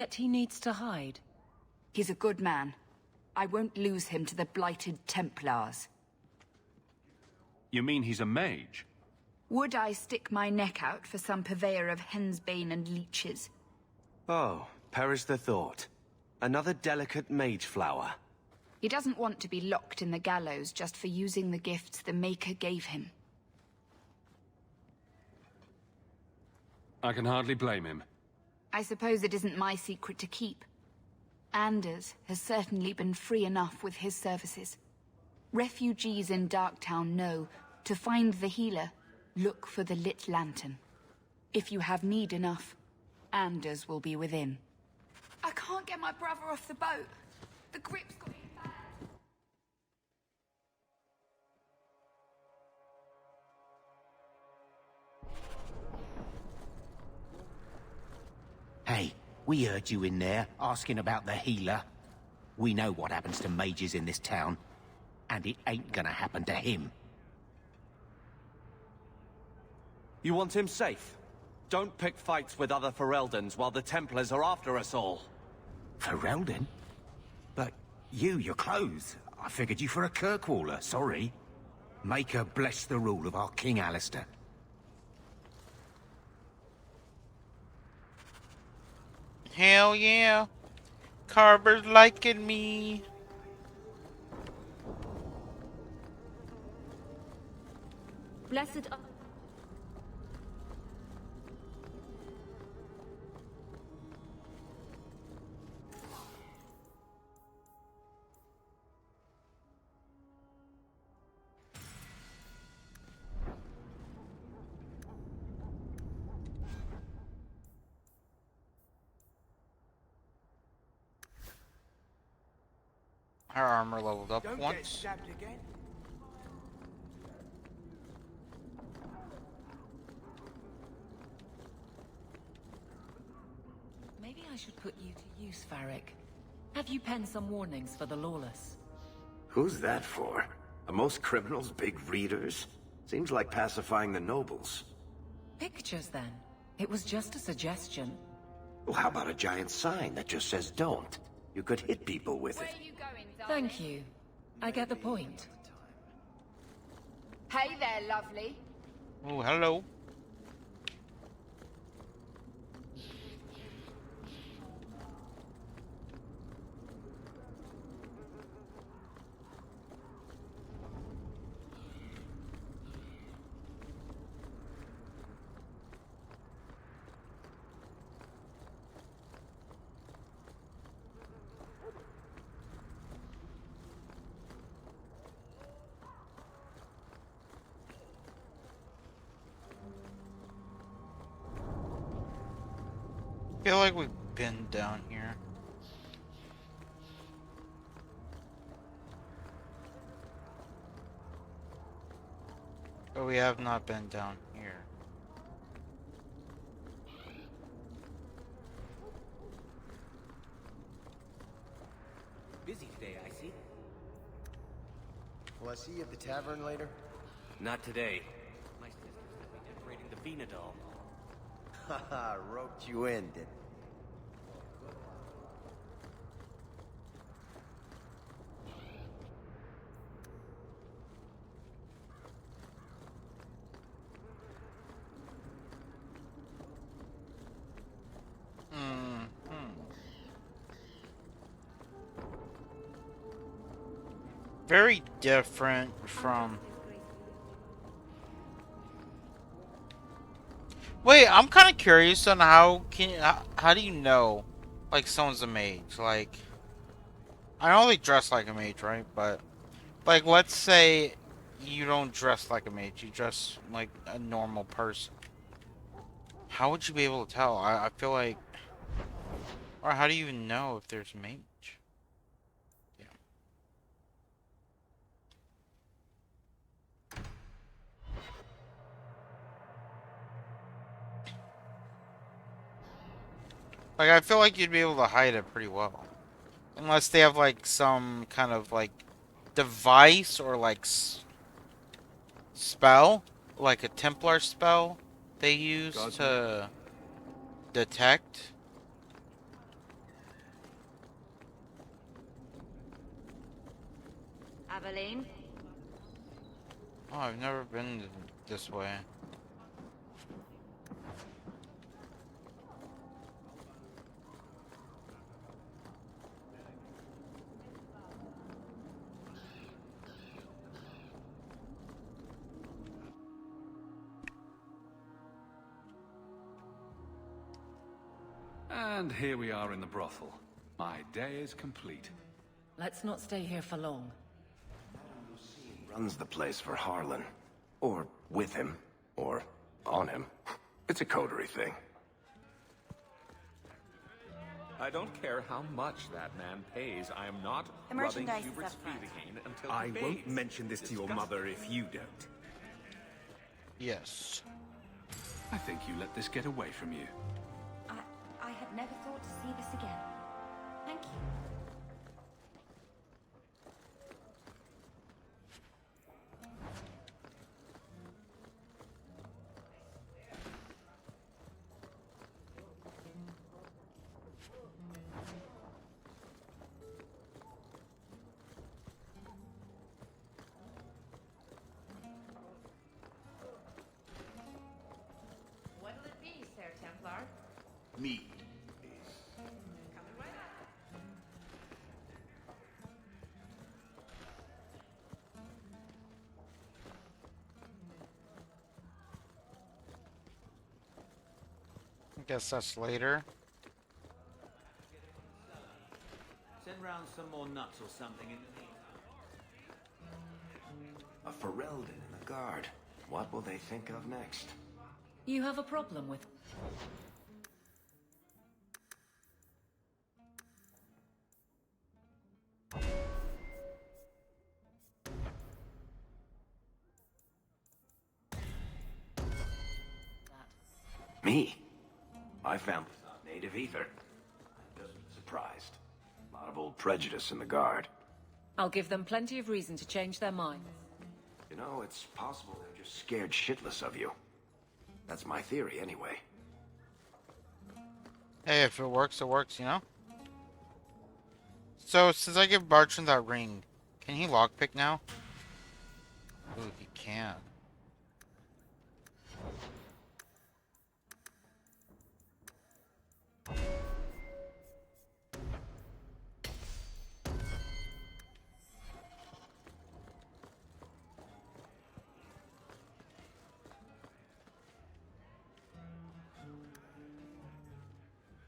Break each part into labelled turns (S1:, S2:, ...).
S1: yet he needs to hide.
S2: He's a good man. I won't lose him to the blighted Templars.
S3: You mean he's a mage?
S2: Would I stick my neck out for some purveyor of hensbane and leeches?
S4: Oh, perish the thought. Another delicate mage flower.
S2: He doesn't want to be locked in the gallows just for using the gifts the Maker gave him.
S3: I can hardly blame him.
S2: I suppose it isn't my secret to keep. Anders has certainly been free enough with his services. Refugees in Darktown know, to find the healer, look for the lit lantern. If you have need enough, Anders will be within. I can't get my brother off the boat. The grip's got him bad.
S5: Hey, we heard you in there, asking about the healer. We know what happens to mages in this town, and it ain't gonna happen to him.
S4: You want him safe? Don't pick fights with other Fereldans while the Templars are after us all.
S5: Ferelden? But your clothes. I figured you for a Kirkwaller, sorry. Maker bless the rule of our King Alistair.
S6: Hell yeah. Carver's liking me.
S1: Blessed are...
S6: Our armor leveled up
S4: Don't
S6: once.
S4: get stabbed again.
S1: Maybe I should put you to use, Varric. Have you penned some warnings for the lawless?
S7: Who's that for? Are most criminals big readers? Seems like pacifying the nobles.
S1: Pictures, then. It was just a suggestion.
S7: Well, how about a giant sign that just says don't? You could hit people with it.
S2: Where are you going, darling?
S1: Thank you. I get the point.
S2: Hey there, lovely.
S6: Oh, hello. I feel like we've been down here. But we have not been down here.
S4: Busy today, I see.
S8: Will I see you at the tavern later?
S4: Not today. My sister's got me decorating the Venedal.
S8: Haha, roped you in, did
S6: Very different from... Wait, I'm kind of curious on how do you know, like, someone's a mage? Like, I know they dress like a mage, right? But, like, let's say you don't dress like a mage, you dress like a normal person. How would you be able to tell? I feel like, or how do you even know if there's a mage? Like, I feel like you'd be able to hide it pretty well. Unless they have, like, some kind of, like, device or, like, spell. Like a Templar spell they use to detect.
S2: Aveline.
S6: Oh, I've never been this way.
S9: And here we are in the brothel. My day is complete.
S1: Let's not stay here for long.
S7: Runs the place for Harlan. Or with him. Or on him. It's a coterie thing.
S10: I don't care how much that man pays. I am not
S11: The
S10: rubbing
S11: merchandise is
S10: Hubert's
S11: up
S10: feet
S11: front.
S10: again until
S5: I
S10: he
S5: won't
S10: pays.
S5: mention this to your
S10: Disgusting.
S5: mother if you don't.
S6: Yes.
S9: I think you let this get away from you.
S11: I had never thought to see this again. Thank you.
S2: What'll it be, Sir Templar?
S5: Me.
S2: Coming right up.
S6: I guess that's later.
S12: Send round some more nuts or something in the meantime.
S7: A Ferelden in the guard. What will they think of next?
S1: You have a problem with...
S7: Me? I found this not native either. Doesn't surprised. A lot of old prejudice in the guard.
S1: I'll give them plenty of reason to change their minds.
S7: You know, it's possible they're just scared shitless of you. That's my theory, anyway.
S6: Hey, if it works, you know? So, since I give Bartrand that ring, can he lockpick now? Ooh, he can.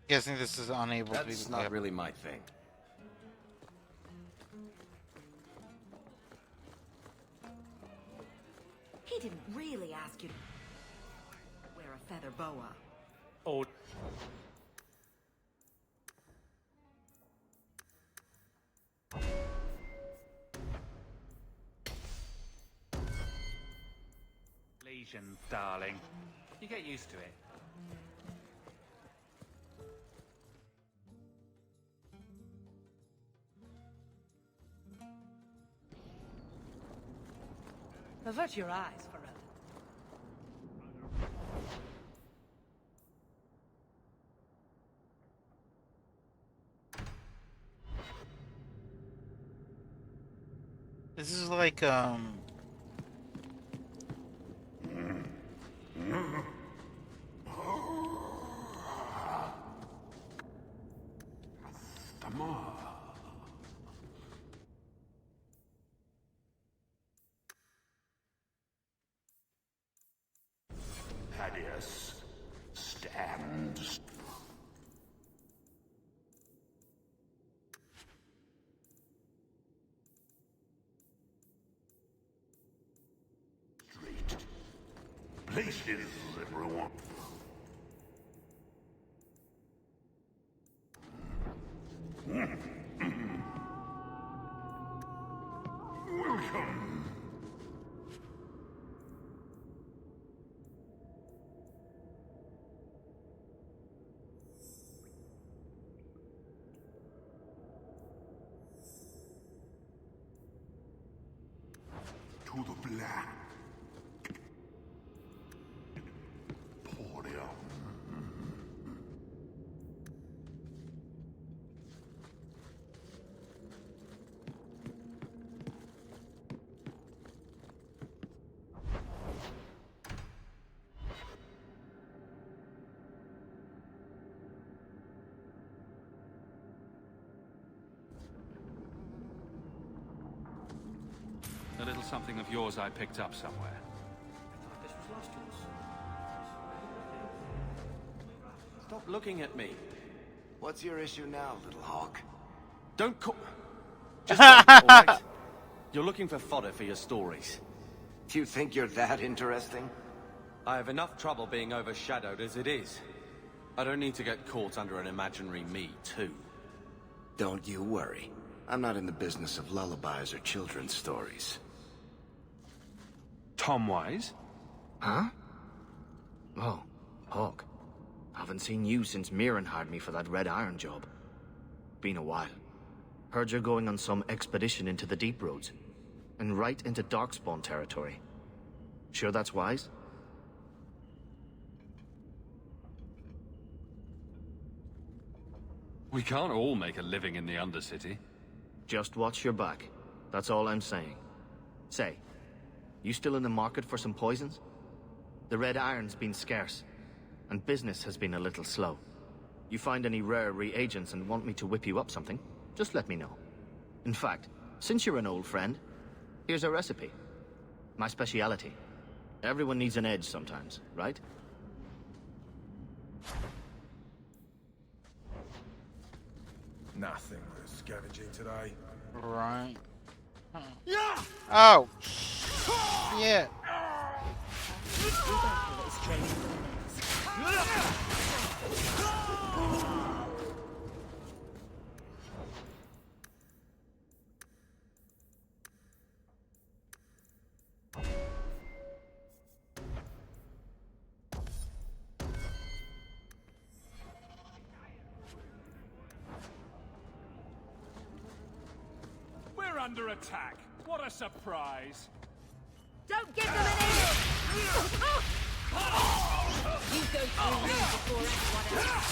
S6: Guessing this is unable to be...
S7: That's not really my thing.
S11: He didn't really ask you to wear a feather boa.
S10: Oh,
S9: Legion, darling. You get used to it.
S1: Avert your eyes, Ferelden.
S6: This is like,
S5: Thaddeus, stand. Straight. Places, everyone. Welcome. To the black. Podium.
S3: something of yours I picked up somewhere.
S12: This was lost to us.
S4: Stop looking at me.
S7: What's your issue now, little hawk?
S4: Don't call... Just don't, all right? You're looking for fodder for your stories.
S7: Do you think you're that interesting?
S4: I have enough trouble being overshadowed as it is. I don't need to get caught under an imaginary me, too.
S7: Don't you worry. I'm not in the business of lullabies or children's stories.
S3: Tom Wise?
S13: Huh? Oh, Hawk. Haven't seen you since Mirren hired me for that Red Iron job. Been a while. Heard you're going on some expedition into the Deep Roads. And right into Darkspawn territory. Sure that's wise?
S3: We can't all make a living in the Undercity.
S13: Just watch your back. That's all I'm saying. Say, you still in the market for some poisons? The Red Iron's been scarce, and business has been a little slow. You find any rare reagents and want me to whip you up something, just let me know. In fact, since you're an old friend, here's a recipe. My speciality. Everyone needs an edge sometimes, right?
S14: Nothing worth scavenging today.
S6: Right. Yeah. Oh. Yeah.
S10: We're under attack. What a surprise.
S11: Don't give them an inch! You go through me before anyone else.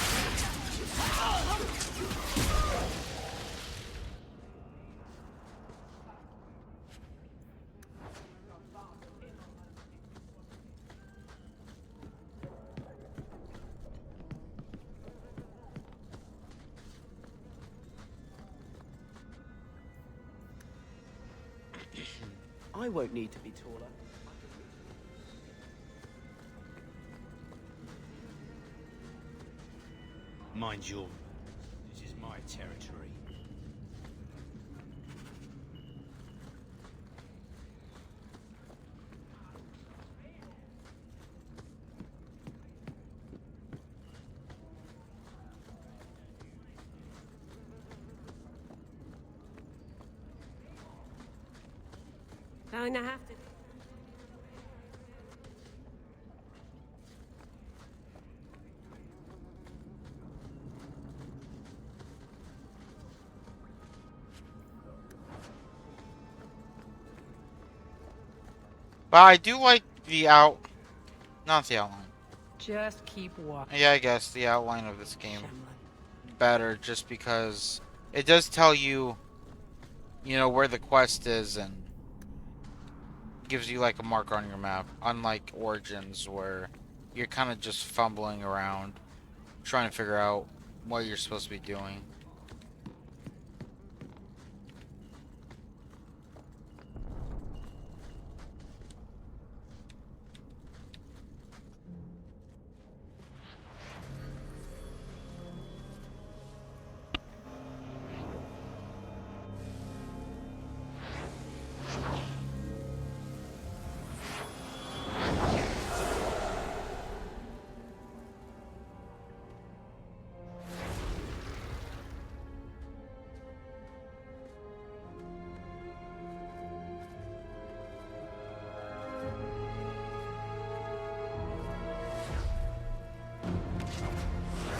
S12: I won't need to be taller.
S15: Mind you, this is my territory.
S11: Going to have to.
S6: But I do like the not the outline.
S1: Just keep walking.
S6: Yeah, I guess the outline of this game better, just because it does tell you, you know, where the quest is and gives you like a marker on your map, unlike Origins where you're kind of just fumbling around trying to figure out what you're supposed to be doing.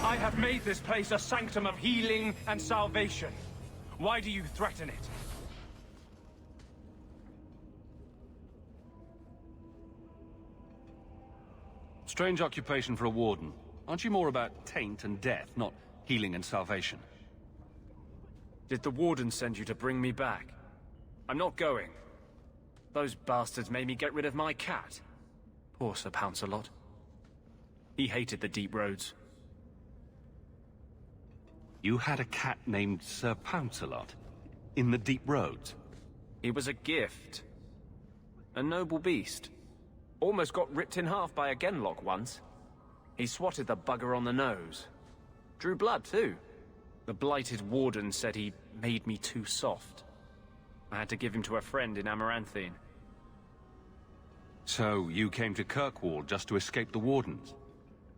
S10: I have made this place a sanctum of healing and salvation. Why do you threaten it?
S3: Strange occupation for a warden. Aren't you more about taint and death, not healing and salvation?
S10: Did the warden send you to bring me back? I'm not going. Those bastards made me get rid of my cat. Poor Sir Pouncelot. He hated the Deep Roads.
S3: You had a cat named Sir Pouncelot? In the Deep Roads?
S10: It was a gift. A noble beast. Almost got ripped in half by a Genlock once. He swatted the bugger on the nose. Drew blood, too. The blighted warden said he made me too soft. I had to give him to a friend in Amaranthine.
S3: So, you came to Kirkwall just to escape the Wardens?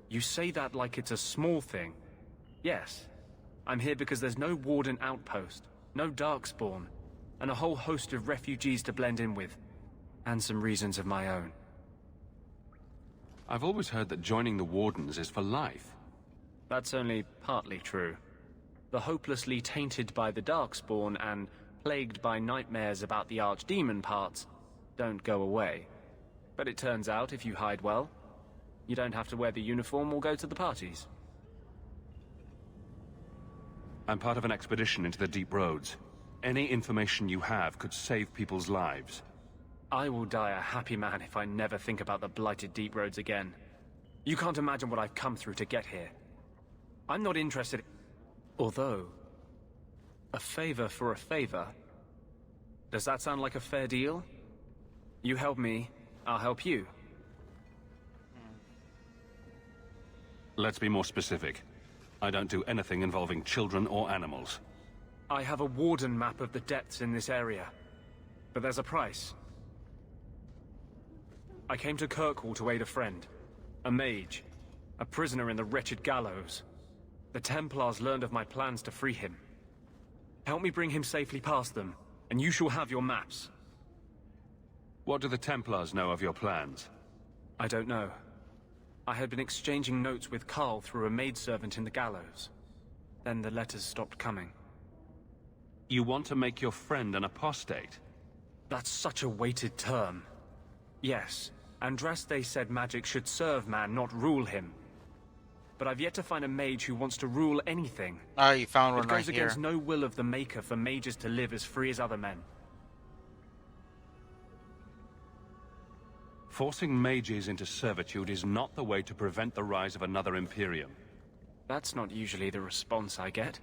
S10: You say that like it's a small thing. Yes. I'm here because there's no Warden outpost, no Darkspawn, and a whole host of refugees to blend in with. And some reasons of my own.
S3: I've always heard that joining the Wardens is for life.
S10: That's only partly true. The hopelessly tainted by the Darkspawn and plagued by nightmares about the Archdemon parts don't go away. But it turns out if you hide well, you don't have to wear the uniform or go to the parties.
S3: I'm part of an expedition into the Deep Roads. Any information you have could save people's lives.
S10: I will die a happy man if I never think about the blighted Deep Roads again. You can't imagine what I've come through to get here. I'm not interested... Although... a favor for a favor... Does that sound like a fair deal? You help me, I'll help you.
S3: Let's be more specific. I don't do anything involving children or animals.
S10: I have a Warden map of the depths in this area. But there's a price. I came to Kirkwall to aid a friend. A mage. A prisoner in the wretched gallows. The Templars learned of my plans to free him. Help me bring him safely past them, and you shall have your maps.
S3: What do the Templars know of your plans?
S10: I don't know. I had been exchanging notes with Carl through a maidservant in the gallows. Then the letters stopped coming.
S3: You want to make your friend an apostate?
S10: That's such a weighted term. Yes, Andraste said magic should serve man, not rule him. But I've yet to find a mage who wants to rule anything.
S6: Ah, you found one
S10: right here. It goes against no will of the Maker for mages to live as free as other men.
S3: Forcing mages into servitude is not the way to prevent the rise of another Imperium.
S10: That's not usually the response I get.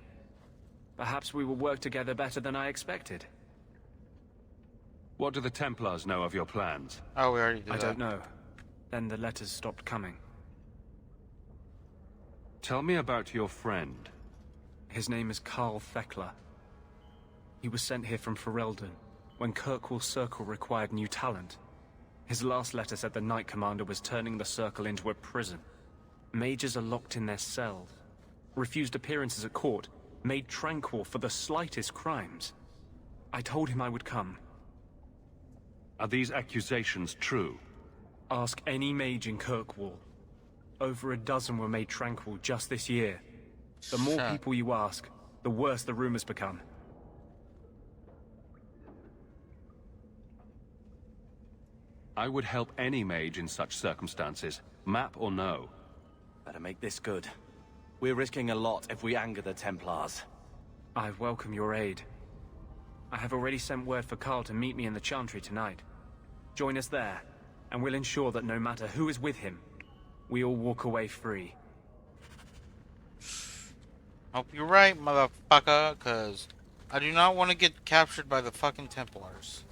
S10: Perhaps we will work together better than I expected.
S3: What do the Templars know of your plans?
S6: Oh, we already did that.
S10: I don't know. Then the letters stopped coming.
S3: Tell me about your friend.
S10: His name is Carl Thekla. He was sent here from Ferelden, when Kirkwall Circle required new talent. His last letter said the Knight Commander was turning the Circle into a prison. Mages are locked in their cells, refused appearances at court, made tranquil for the slightest crimes. I told him I would come.
S3: Are these accusations true?
S10: Ask any mage in Kirkwall. Over a dozen were made tranquil just this year. The more people you ask, the worse the rumors become.
S3: I would help any mage in such circumstances, map or no.
S4: Better make this good. We're risking a lot if we anger the Templars.
S10: I welcome your aid. I have already sent word for Carl to meet me in the Chantry tonight. Join us there, and we'll ensure that no matter who is with him, we all walk away free.
S6: Hope you're right, motherfucker, cause I do not want to get captured by the fucking Templars.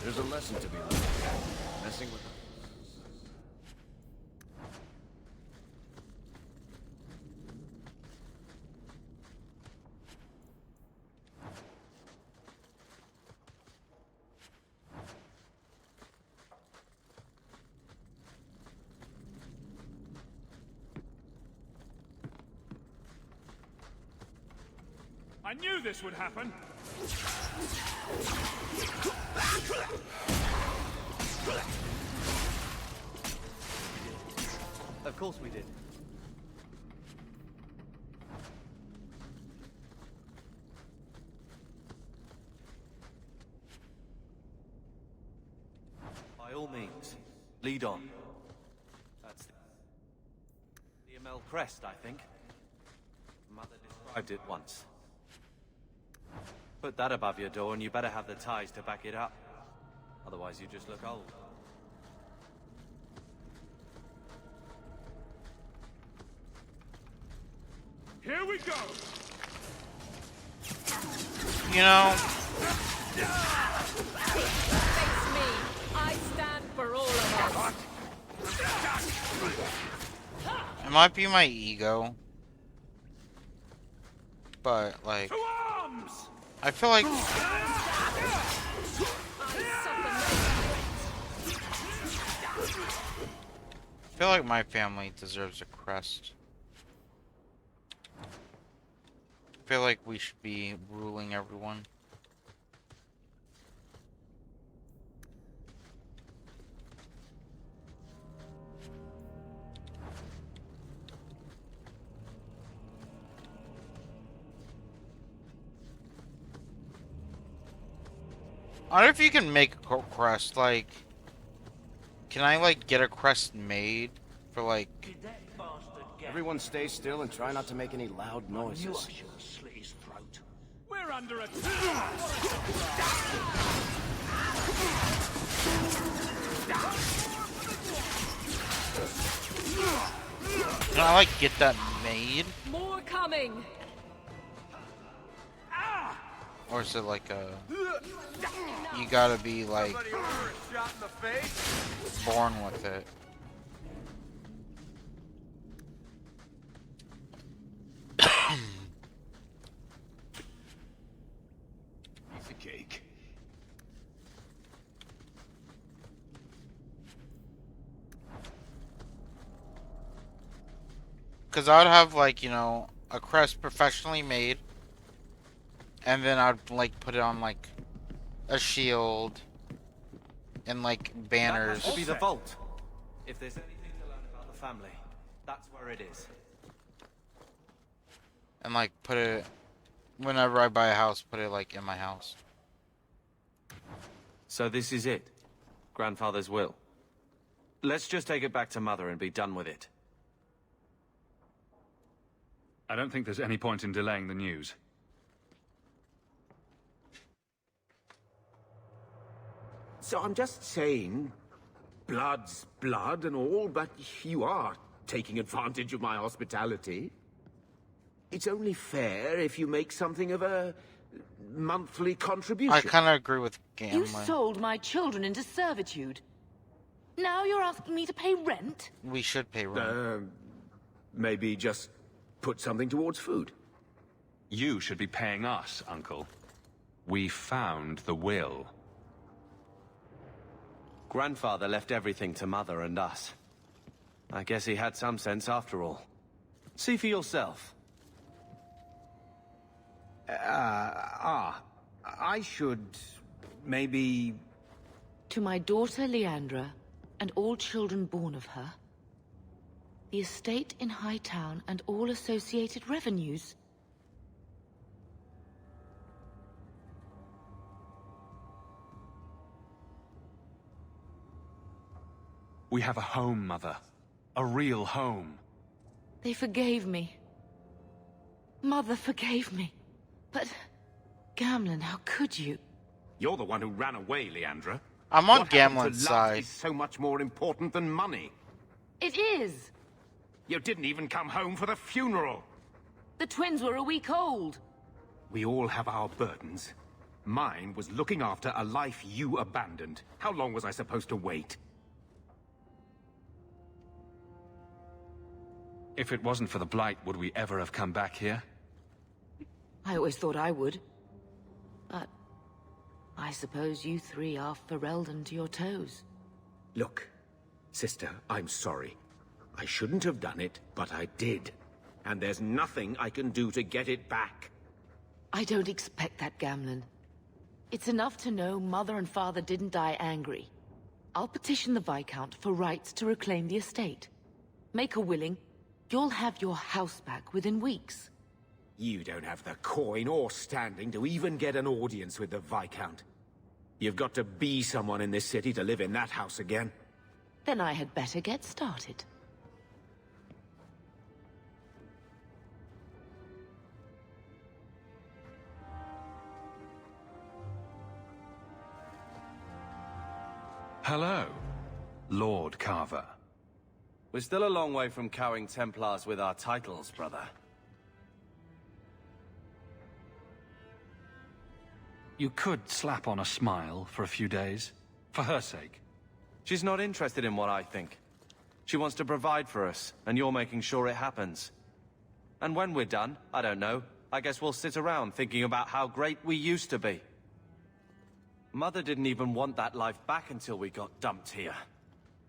S7: There's a lesson to be learned. Messing with
S9: I knew this would happen.
S4: Of course we did. means. Lead on. That's the Amel crest, I think. Mother described it once. Put that above your door and you better have the ties to back it up. Otherwise you just look old.
S3: Here we go!
S6: You know...
S1: Face me. I stand for all of us.
S6: It might be my ego. But, like... I feel like... I feel like my family deserves a crest. I feel like we should be ruling everyone. I wonder if you can make a crest, like... Can I, like, get a crest made for, like...
S7: Everyone stay still and try not to make any loud noises.
S3: We're under attack!
S6: Can I, like, get that made?
S1: More coming.
S6: Or is it like a... You gotta be, like... born with it.
S5: Piece of cake.
S6: Because I would have, like, you know, a crest professionally made. And then I'd, like, put it on, like, a shield. And, like, banners.
S4: That has to be the vault. If there's anything to learn about the family, that's where it is.
S6: And, like, put it... Whenever I buy a house, put it, like, in my house.
S4: So this is it? Grandfather's will? Let's just take it back to Mother and be done with it.
S3: I don't think there's any point in delaying the news.
S5: So I'm just saying, blood's blood and all, but you are taking advantage of my hospitality. It's only fair if you make something of a monthly contribution.
S6: I kind of agree with
S11: You
S6: Gambling.
S11: sold my children into servitude. Now you're asking me to pay rent?
S6: We should pay rent.
S5: Maybe just put something towards food.
S3: You should be paying us, Uncle. We found the will.
S4: Grandfather left everything to Mother and us. I guess he had some sense after all. See for yourself.
S5: I should... maybe...
S11: To my daughter Leandra, and all children born of her, the estate in Hightown and all associated revenues.
S3: We have a home, Mother. A real home.
S11: They forgave me. Mother forgave me. But, Gamlen, how could you?
S5: You're the one who ran away, Leandra.
S6: I'm on
S5: What happened to
S6: Gamlen's
S5: love
S6: side.
S5: is so much more important than money.
S11: It is!
S5: You didn't even come home for the funeral.
S11: The twins were a week old.
S5: We all have our burdens. Mine was looking after a life you abandoned. How long was I supposed to wait?
S3: If it wasn't for the Blight, would we ever have come back here?
S11: I always thought I would. But I suppose you three are Ferelden to your toes.
S5: Look, sister, I'm sorry. I shouldn't have done it, but I did. And there's nothing I can do to get it back.
S11: I don't expect that, Gamlen. It's enough to know Mother and Father didn't die angry. I'll petition the Viscount for rights to reclaim the estate. Make a willing, you'll have your house back within weeks.
S5: You don't have the coin or standing to even get an audience with the Viscount. You've got to be someone in this city to live in that house again.
S11: Then I had better get started.
S3: Hello, Lord Carver.
S4: We're still a long way from cowing Templars with our titles, brother.
S3: You could slap on a smile for a few days, for her sake.
S4: She's not interested in what I think. She wants to provide for us, and you're making sure it happens. And when we're done, I don't know, I guess we'll sit around thinking about how great we used to be. Mother didn't even want that life back until we got dumped here.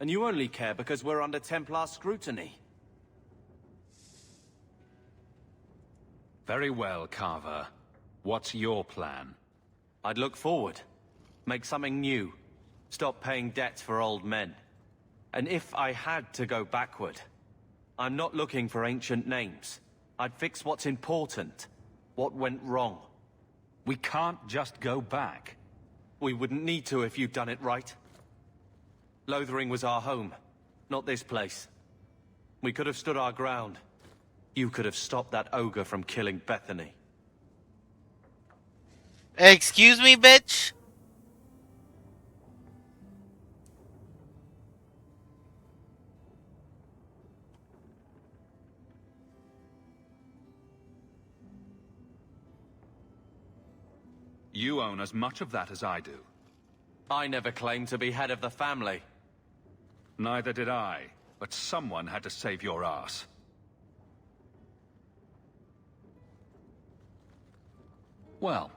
S4: And you only care because we're under Templar scrutiny.
S3: Very well, Carver. What's your plan?
S4: I'd look forward. Make something new. Stop paying debts for old men. And if I had to go backward, I'm not looking for ancient names. I'd fix what's important. What went wrong.
S3: We can't just go back.
S4: We wouldn't need to if you'd done it right. Lothering was our home, not this place. We could have stood our ground. You could have stopped that ogre from killing Bethany.
S6: Excuse me, bitch?
S3: You own as much of that as I do.
S4: I never claimed to be head of the family.
S3: Neither did I, but someone had to save your ass. Well,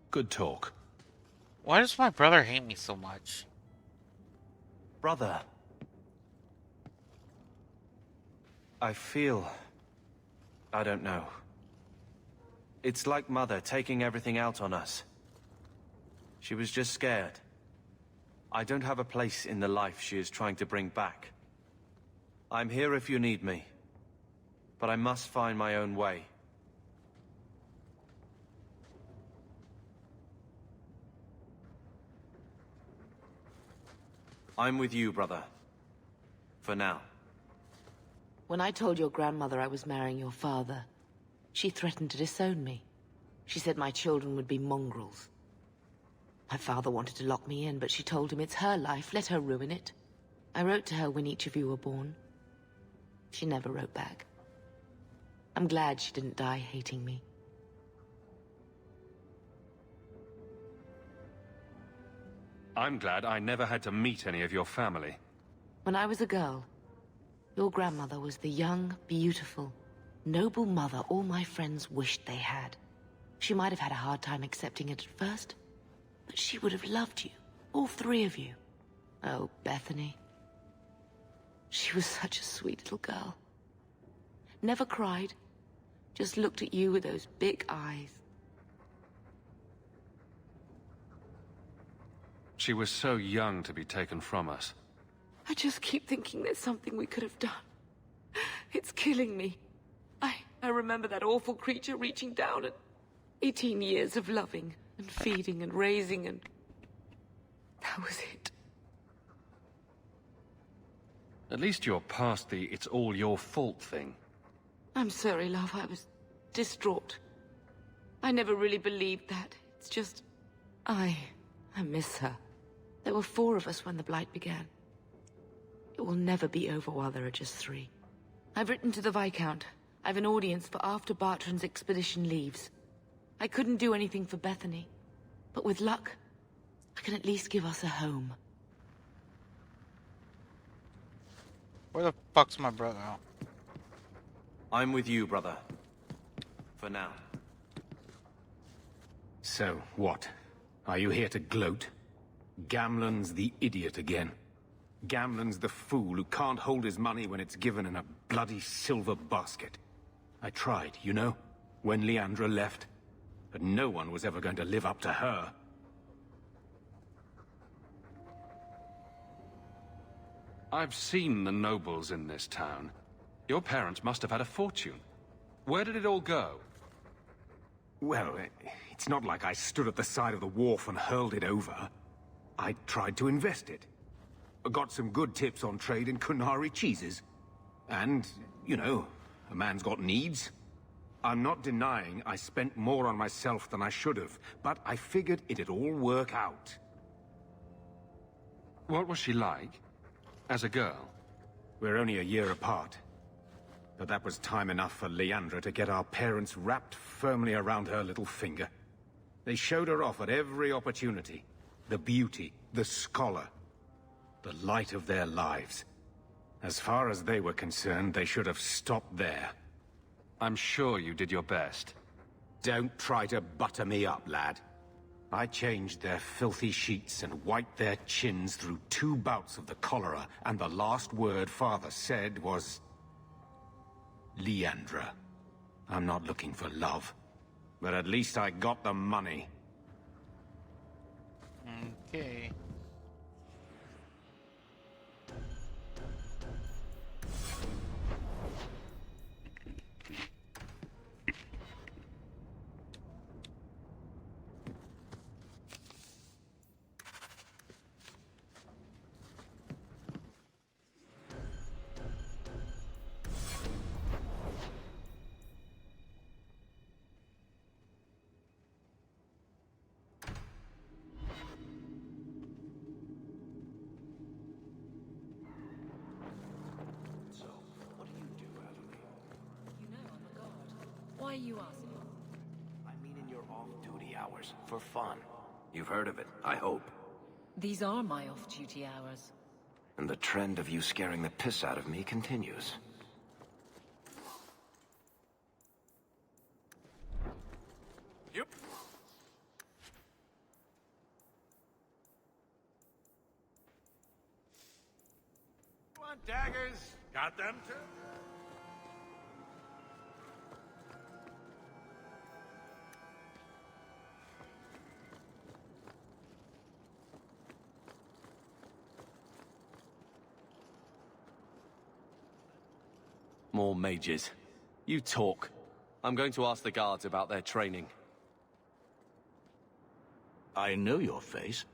S3: good talk.
S6: Why does my brother hate me so much?
S4: Brother. I feel... I don't know. It's like Mother taking everything out on us. She was just scared. I don't have a place in the life she is trying to bring back. I'm here if you need me. But I must find my own way. I'm with you, brother. For now.
S11: When I told your grandmother I was marrying your father, she threatened to disown me. She said my children would be mongrels. My father wanted to lock me in, but she told him it's her life, let her ruin it. I wrote to her when each of you were born. She never wrote back. I'm glad she didn't die hating me.
S3: I'm glad I never had to meet any of your family.
S11: When I was a girl, your grandmother was the young, beautiful, noble mother all my friends wished they had. She might have had a hard time accepting it at first, but she would have loved you, all three of you. Oh, Bethany. She was such a sweet little girl. Never cried, just looked at you with those big eyes.
S3: She was so young to be taken from us.
S11: I just keep thinking there's something we could have done. It's killing me. I remember that awful creature reaching down and 18 years of loving and feeding and raising and... that was it.
S3: At least you're past the it's all your fault thing.
S11: I'm sorry, love. I was distraught. I never really believed that. It's just... I miss her. There were 4 of us when the Blight began. It will never be over while there are just 3. I've written to the Viscount. I've an audience for after Bartrand's expedition leaves. I couldn't do anything for Bethany, but with luck, I can at least give us a home.
S6: Where the fuck's my brother?
S4: I'm with you, brother. For now.
S5: So, what? Are you here to gloat? Gamlen's the idiot again. Gamlen's the fool who can't hold his money when it's given in a bloody silver basket. I tried, you know, when Leandra left. But no one was ever going to live up to her.
S3: I've seen the nobles in this town. Your parents must have had a fortune. Where did it all go?
S5: Well, it's not like I stood at the side of the wharf and hurled it over. I tried to invest it. Got some good tips on trade in Kunari cheeses. And, you know, a man's got needs. I'm not denying I spent more on myself than I should have, but I figured it'd all work out.
S3: What was she like? As a girl?
S5: We're only a year apart. But that was time enough for Leandra to get our parents wrapped firmly around her little finger. They showed her off at every opportunity. The beauty, the scholar, the light of their lives. As far as they were concerned, they should have stopped there.
S3: I'm sure you did your best.
S5: Don't try to butter me up, lad. I changed their filthy sheets and wiped their chins through 2 bouts of the cholera, and the last word Father said was... Leandra. I'm not looking for love, but at least I got the money.
S6: Okay.
S1: Why are you asking?
S7: I mean in your off-duty hours, for fun. You've heard of it, I hope.
S1: These are my off-duty hours.
S7: And the trend of you scaring the piss out of me continues.
S3: Yep.
S15: Want daggers? Got them too?
S4: More mages. You talk. I'm going to ask the guards about their training.
S15: I know your face.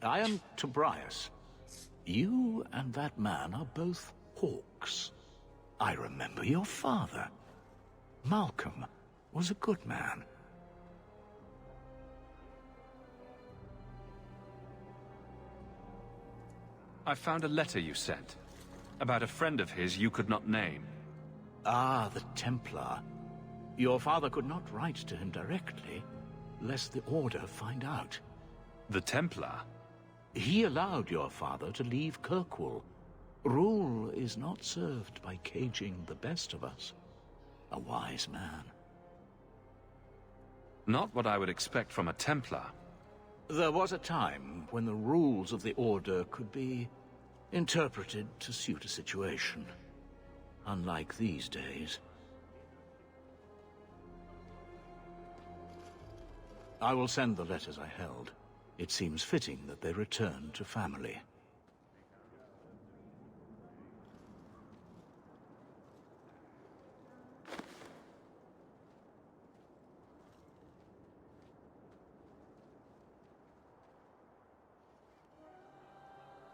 S15: I am Tobias. You and that man are both hawks. I remember your father. Malcolm was a good man.
S3: I found a letter you sent. About a friend of his you could not name.
S15: Ah, the Templar. Your father could not write to him directly, lest the Order find out.
S3: The Templar?
S15: He allowed your father to leave Kirkwall. Rule is not served by caging the best of us. A wise man.
S3: Not what I would expect from a Templar.
S15: There was a time when the rules of the Order could be interpreted to suit a situation. Unlike these days. I will send the letters I held. It seems fitting that they return to family.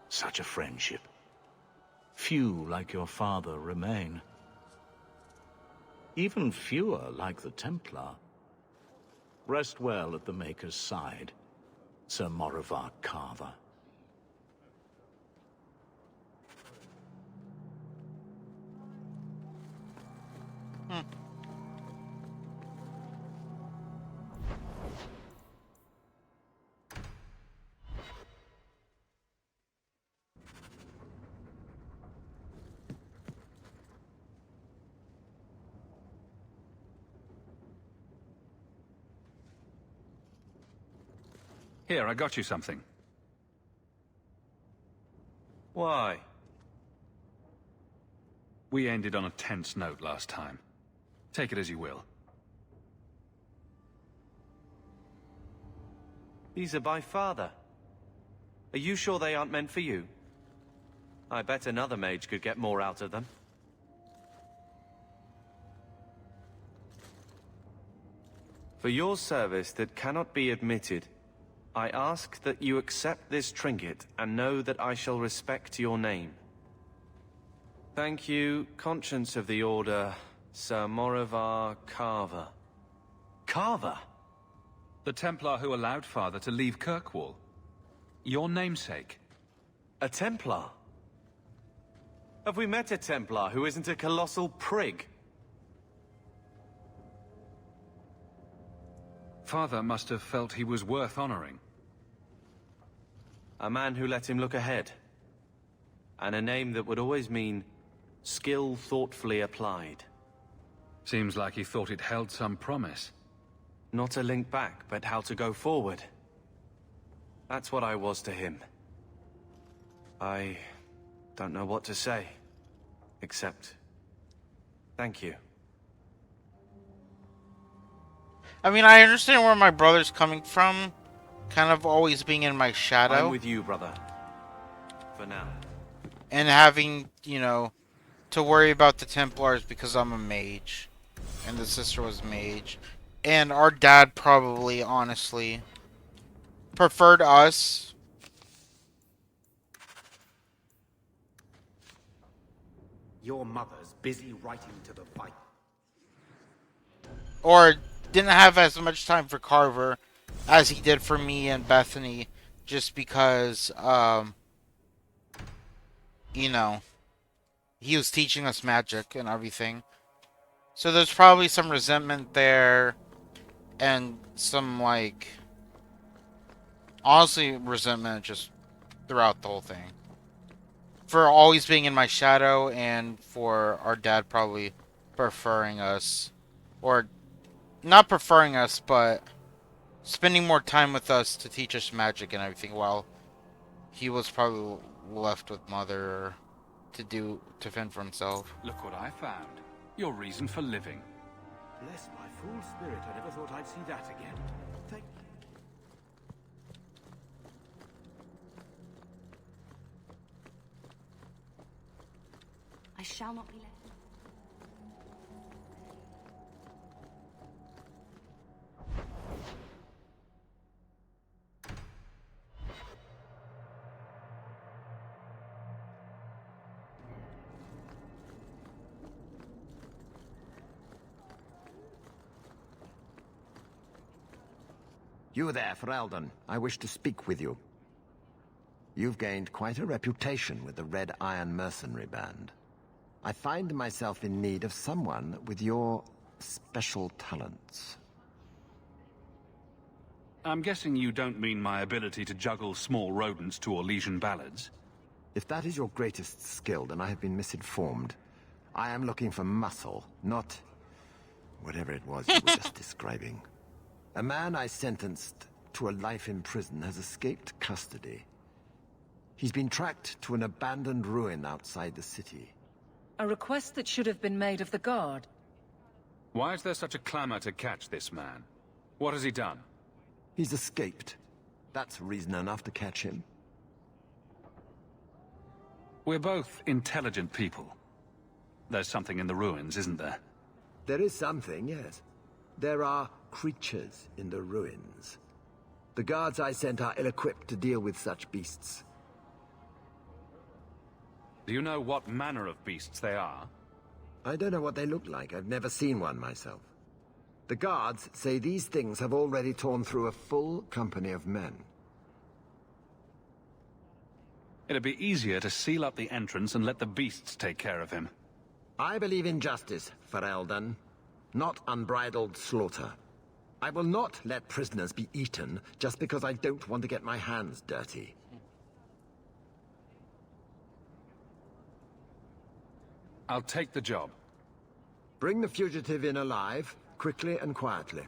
S15: Such a friendship. Few like your father remain. Even fewer like the Templar. Rest well at the Maker's side, Sir Morivar Carver.
S3: Here, I got you something.
S4: Why?
S3: We ended on a tense note last time. Take it as you will.
S4: These are by Father. Are you sure they aren't meant for you? I bet another mage could get more out of them. For your service that cannot be admitted, I ask that you accept this trinket and know that I shall respect your name. Thank you, Conscience of the Order, Sir Morivar Carver.
S3: Carver? The Templar who allowed Father to leave Kirkwall. Your namesake.
S4: A Templar? Have we met a Templar who isn't a colossal prig?
S3: Father must have felt he was worth honoring.
S4: A man who let him look ahead. And a name that would always mean skill thoughtfully applied.
S3: Seems like he thought it held some promise.
S4: Not a link back, but how to go forward. That's what I was to him. I don't know what to say, except thank you.
S6: I mean, I understand where my brother's coming from, kind of always being in my shadow.
S4: I'm with you, brother. For now.
S6: And having, you know, to worry about the Templars because I'm a mage. And the sister was a mage. And our dad probably, honestly, preferred us.
S5: Your mother's busy writing to the fight.
S6: Or didn't have as much time for Carver as he did for me and Bethany, just because, you know, he was teaching us magic and everything. So there's probably some resentment there, and some, like, honestly, resentment just throughout the whole thing. For always being in my shadow, and for our dad probably preferring us, or not preferring us, but spending more time with us to teach us magic and everything, while he was probably left with Mother to fend for himself.
S3: Look what I found. Your reason for living.
S5: Bless my fool spirit, I never thought I'd see that again. Thank you.
S2: I shall not be left.
S7: You there, Ferelden. I wish to speak with you. You've gained quite a reputation with the Red Iron Mercenary Band. I find myself in need of someone with your special talents.
S3: I'm guessing you don't mean my ability to juggle small rodents to Orlesian ballads?
S7: If that is your greatest skill, then I have been misinformed. I am looking for muscle, not whatever it was you were just describing. A man I sentenced to a life in prison has escaped custody. He's been tracked to an abandoned ruin outside the city.
S1: A request that should have been made of the guard.
S3: Why is there such a clamor to catch this man? What has he done?
S7: He's escaped. That's reason enough to catch him.
S3: We're both intelligent people. There's something in the ruins, isn't there?
S7: There is something, yes. There are creatures in the ruins. The guards I sent are ill-equipped to deal with such beasts.
S3: Do you know what manner of beasts they are?
S7: I don't know what they look like. I've never seen one myself. The guards say these things have already torn through a full company of men.
S3: It'd be easier to seal up the entrance and let the beasts take care of him.
S7: I believe in justice, Ferelden, not unbridled slaughter. I will not let prisoners be eaten just because I don't want to get my hands dirty.
S3: I'll take the job.
S7: Bring the fugitive in alive, quickly and quietly.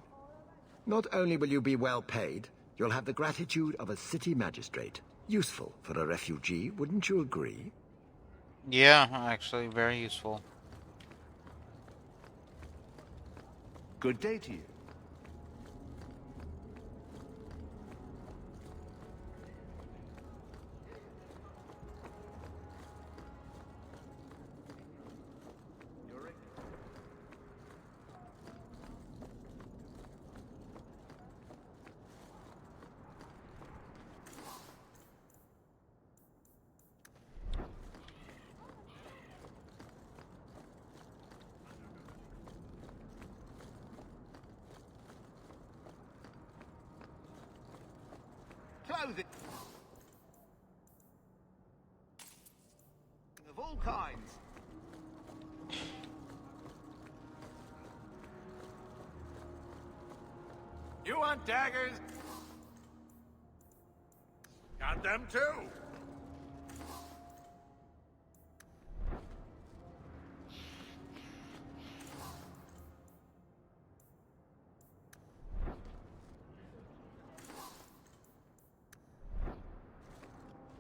S7: Not only will you be well paid, you'll have the gratitude of a city magistrate. Useful for a refugee, wouldn't you agree?
S6: Yeah, actually, very useful.
S14: Good day to you. clothing of all kinds.
S16: You want daggers? Got them too.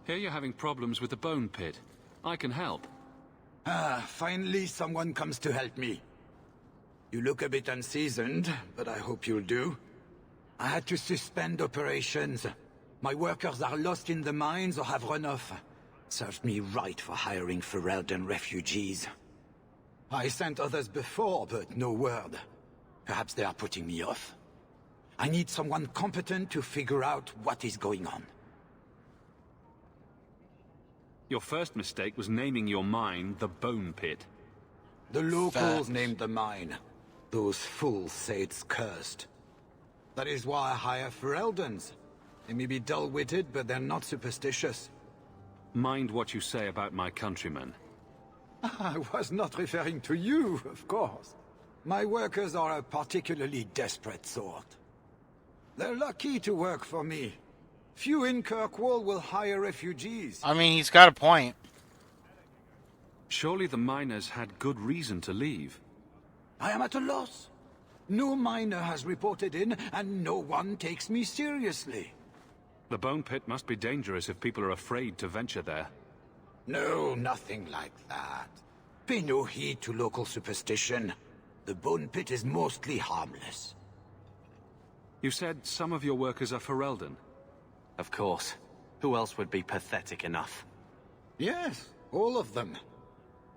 S3: Here you're having problems with the bone pit. I can help.
S17: Ah, finally someone comes to help me. You look a bit unseasoned, but I hope you'll do. I had to suspend operations. My workers are lost in the mines or have run off. Served me right for hiring Ferelden refugees. I sent others before, but no word. Perhaps they are putting me off. I need someone competent to figure out what is going on.
S3: Your first mistake was naming your mine the Bone Pit.
S17: The locals named the mine. Those fools say it's cursed. That is why I hire Fereldens. They may be dull-witted, but they're not superstitious.
S3: Mind what you say about my countrymen.
S17: I was not referring to you, of course. My workers are a particularly desperate sort. They're lucky to work for me. Few in Kirkwall will hire refugees.
S6: I mean, he's got a point.
S3: Surely the miners had good reason to leave.
S17: I am at a loss. No miner has reported in, and no one takes me seriously.
S3: The Bone Pit must be dangerous if people are afraid to venture there.
S17: No, nothing like that. Pay no heed to local superstition. The Bone Pit is mostly harmless.
S3: You said some of your workers are Ferelden.
S4: Of course. Who else would be pathetic enough?
S17: Yes, all of them.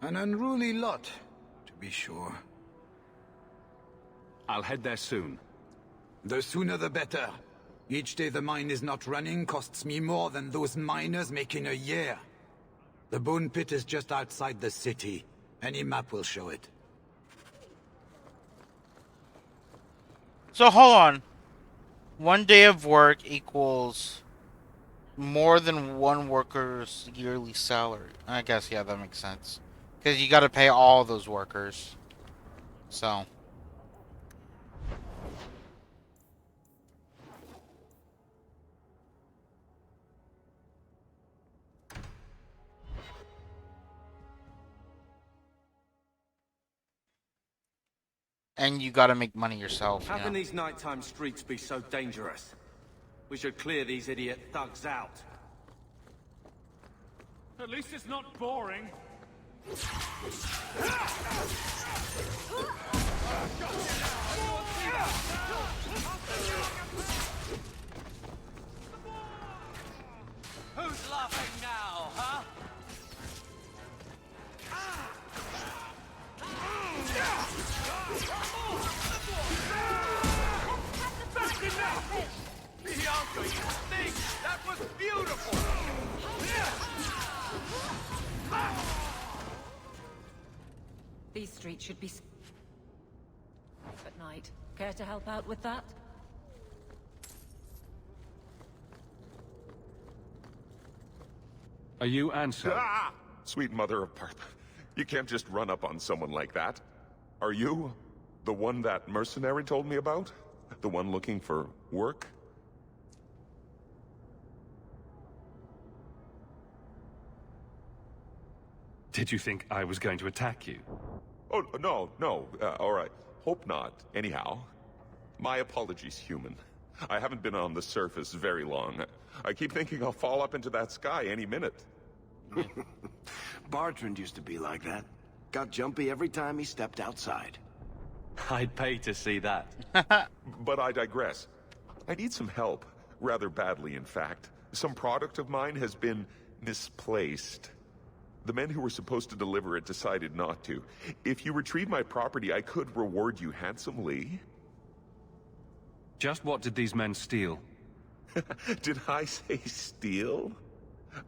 S17: An unruly lot, to be sure.
S3: I'll head there soon.
S17: The sooner the better. Each day the mine is not running costs me more than those miners make in a year. The Bone Pit is just outside the city. Any map will show it.
S6: So hold on. 1 day of work equals more than one worker's yearly salary. I guess, yeah, that makes sense. Because you gotta pay all those workers. So. And you gotta make money yourself.
S4: How can these nighttime streets be so dangerous? We should clear these idiot thugs out.
S9: At least it's not boring.
S12: Who's laughing now, huh?
S16: That's enough! Bianca, you think? That was beautiful!
S1: These streets should be at night. Care to help out with that?
S3: Are you Ansel?
S18: Ah! Sweet mother of Parth. You can't just run up on someone like that. Are you the one that mercenary told me about? The one looking for work?
S3: Did you think I was going to attack you?
S18: Oh, no. All right. Hope not. Anyhow, my apologies, human. I haven't been on the surface very long. I keep thinking I'll fall up into that sky any minute.
S14: Bartrand used to be like that. Got jumpy every time he stepped outside.
S4: I'd pay to see that.
S18: But I digress. I need some help. Rather badly, in fact. Some product of mine has been misplaced. The men who were supposed to deliver it decided not to. If you retrieve my property, I could reward you handsomely.
S3: Just what did these men steal?
S18: Did I say steal?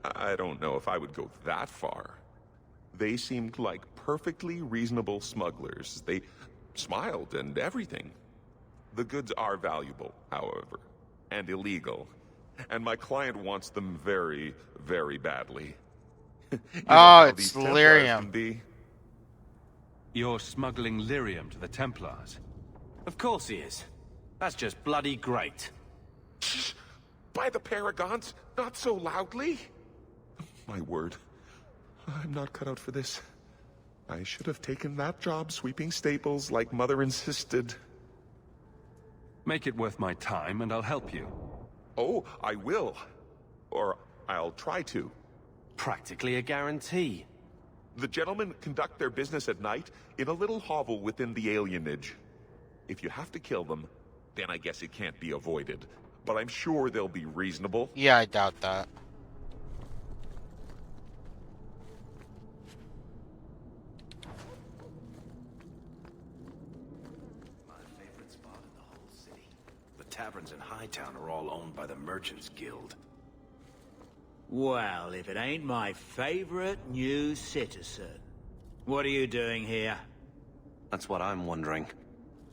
S18: I don't know if I would go that far. They seemed like perfectly reasonable smugglers. They smiled and everything. The goods are valuable, however, and illegal. and my client wants them very, very badly. You know
S6: Oh,
S18: how
S6: it's
S18: these Templars
S6: lyrium.
S18: can be.
S3: You're smuggling lyrium to the Templars.
S4: Of course he is. That's just bloody great.
S18: By the Paragons, not so loudly. My word. I'm not cut out for this. I should have taken that job sweeping stables like Mother insisted.
S3: Make it worth my time and I'll help you.
S18: Oh, I will. Or I'll try to.
S4: Practically a guarantee.
S18: The gentlemen conduct their business at night in a little hovel within the alienage. If you have to kill them, then I guess it can't be avoided. But I'm sure they'll be reasonable.
S6: Yeah, I doubt that.
S14: My favorite spot in the whole city. The taverns in Hightown are all owned by the Merchants Guild.
S12: Well, if it ain't my favorite new citizen. What are you doing here?
S4: That's what I'm wondering.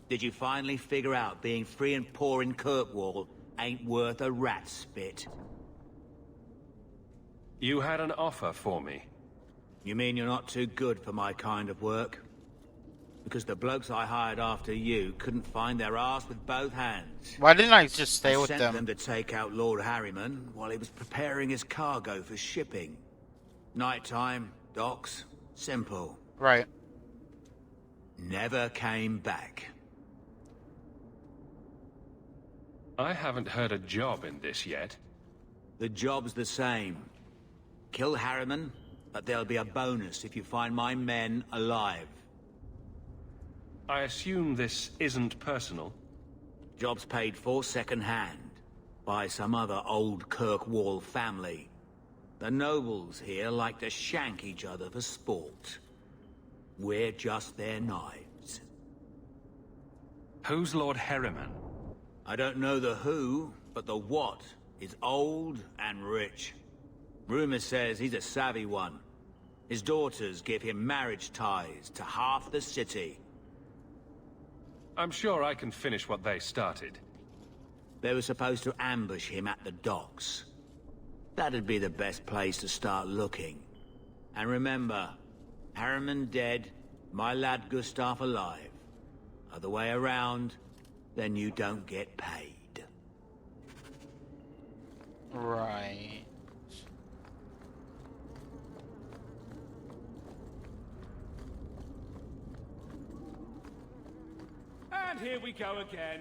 S12: Did you finally figure out being free and poor in Kirkwall ain't worth a rat's spit?
S3: You had an offer for me.
S12: You mean you're not too good for my kind of work? Because the blokes I hired after you couldn't find their arse with both hands.
S6: Why didn't I just stay with
S12: sent
S6: them?
S12: them to take out Lord Harryman while he was preparing his cargo for shipping. Nighttime, docks, simple.
S6: Right.
S12: Never came back.
S3: I haven't heard a job in this yet.
S12: The job's the same. Kill Harriman, but there'll be a bonus if you find my men alive.
S3: I assume this isn't personal?
S12: Job's paid for second-hand, by some other old Kirkwall family. The nobles here like to shank each other for sport. We're just their knives.
S3: Who's Lord Harriman?
S12: I don't know the who, but the what is old and rich. Rumor says he's a savvy one. His daughters give him marriage ties to half the city.
S3: I'm sure I can finish what they started.
S12: They were supposed to ambush him at the docks. That'd be the best place to start looking. And remember, Harriman dead, my lad Gustav alive. Other way around, then you don't get paid.
S6: Right.
S9: And here we go again.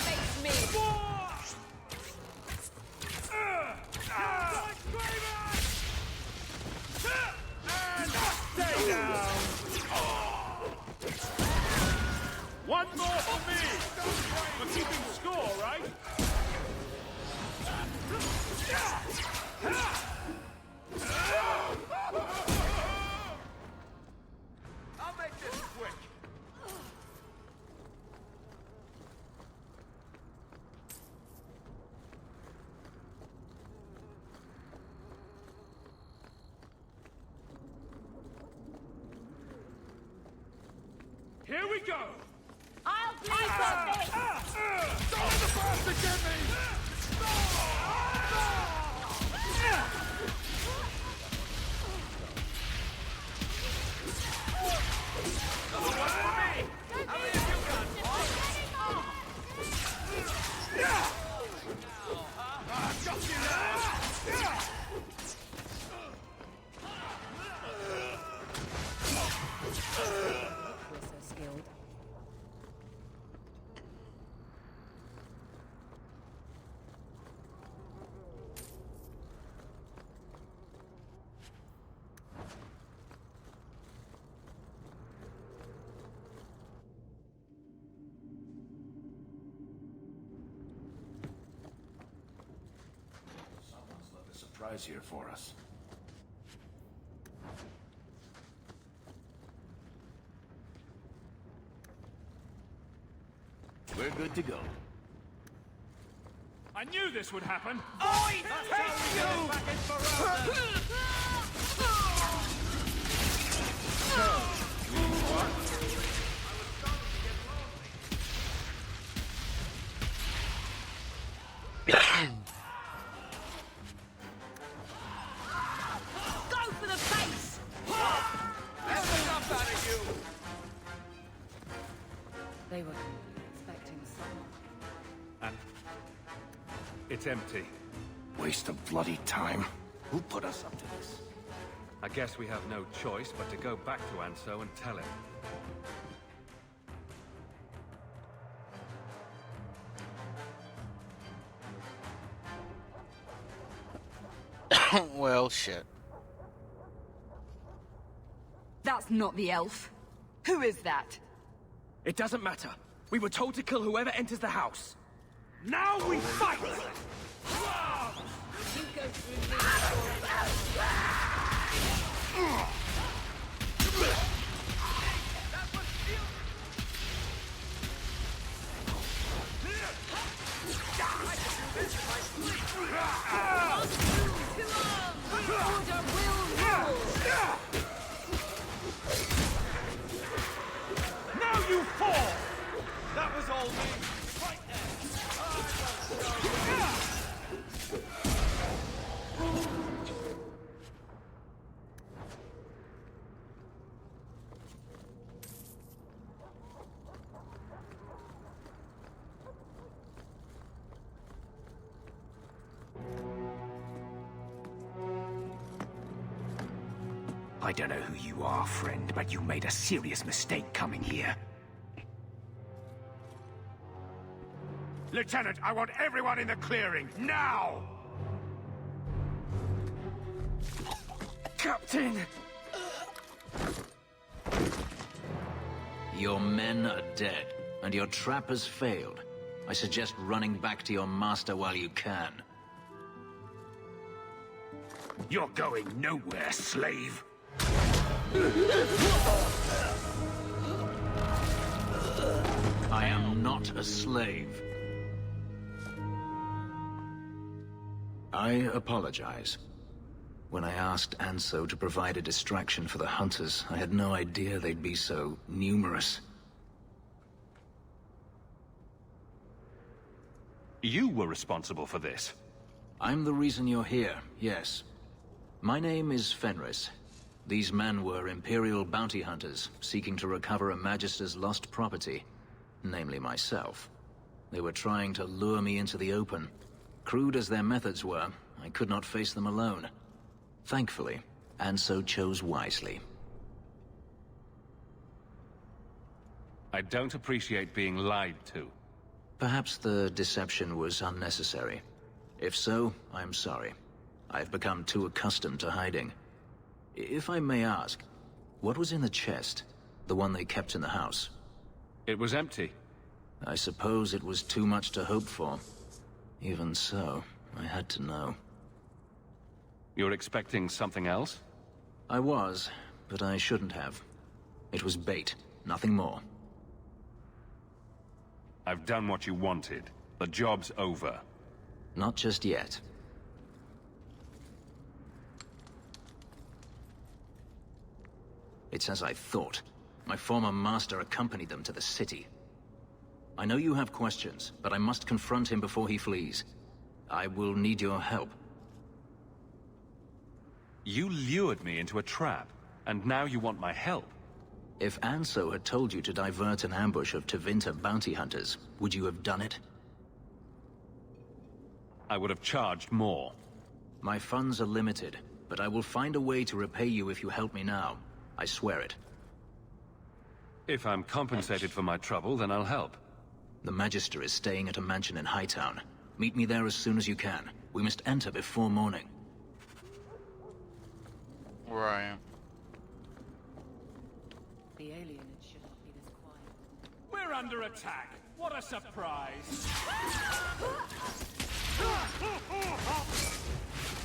S16: Face me!
S9: Stay down! One more for me! We're keeping score, right?
S16: I'll make this quick.
S9: Here we go!
S16: I'll bleed for this!
S9: Don't let the bastard get me!
S14: Someone's left a surprise here for us. We're good to go.
S9: I knew this would happen!
S16: I take you!
S1: They were expecting someone.
S3: And it's empty.
S14: Waste of bloody time. Who put us up to this?
S3: I guess we have no choice but to go back to Anso and tell him.
S6: Well, shit.
S2: That's not the elf. Who is that?
S16: It doesn't matter. We were told to kill whoever enters the house. Now we fight!
S1: You go through
S16: Now you fall! That was all me. Right
S5: I don't know who you are, friend, but you made a serious mistake coming here.
S9: Lieutenant, I want everyone in the clearing, now!
S16: Captain!
S15: Your men are dead, and your trap has failed. I suggest running back to your master while you can.
S5: You're going nowhere, slave.
S15: I am not a slave. I apologize. When I asked Anso to provide a distraction for the hunters, I had no idea they'd be so numerous.
S3: You were responsible for this.
S15: I'm the reason you're here, yes. My name is Fenris. These men were Imperial bounty hunters, seeking to recover a Magister's lost property, namely myself. They were trying to lure me into the open. Crude as their methods were, I could not face them alone. Thankfully, Anso chose wisely.
S3: I don't appreciate being lied to.
S15: Perhaps the deception was unnecessary. If so, I'm sorry. I've become too accustomed to hiding. If I may ask, what was in the chest? The one they kept in the house?
S3: It was empty.
S15: I suppose it was too much to hope for. Even so, I had to know.
S3: You're expecting something else?
S15: I was, but I shouldn't have. It was bait, nothing more.
S3: I've done what you wanted. The job's over.
S15: Not just yet. It's as I thought. My former master accompanied them to the city. I know you have questions, but I must confront him before he flees. I will need your help.
S3: You lured me into a trap, and now you want my help.
S15: If Anso had told you to divert an ambush of Tevinter bounty hunters, would you have done it?
S3: I would have charged more.
S15: My funds are limited, but I will find a way to repay you if you help me now. I swear it.
S3: If I'm compensated for my trouble, then I'll help.
S15: The Magister is staying at a mansion in Hightown. Meet me there as soon as you can. We must enter before morning.
S6: Right.
S1: The alienage should not be this quiet.
S9: We're under attack. What a surprise!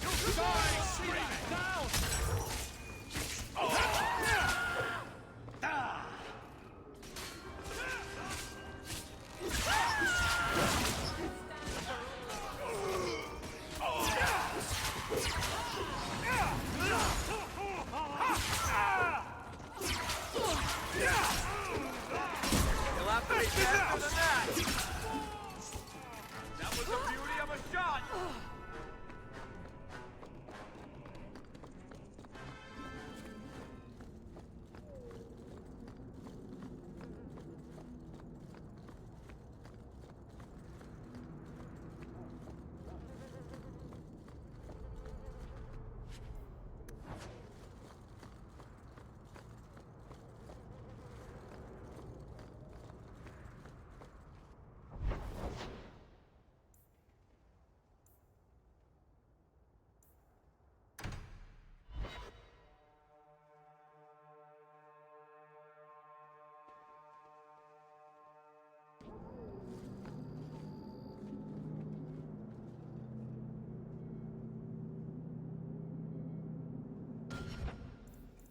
S9: You guys, straight down!
S16: You'll have to be faster than that! That was the beauty of a shot!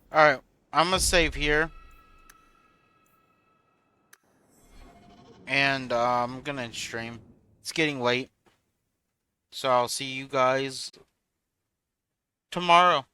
S6: Alright, I'm gonna save here. And I'm gonna end stream. It's getting late. So I'll see you guys tomorrow.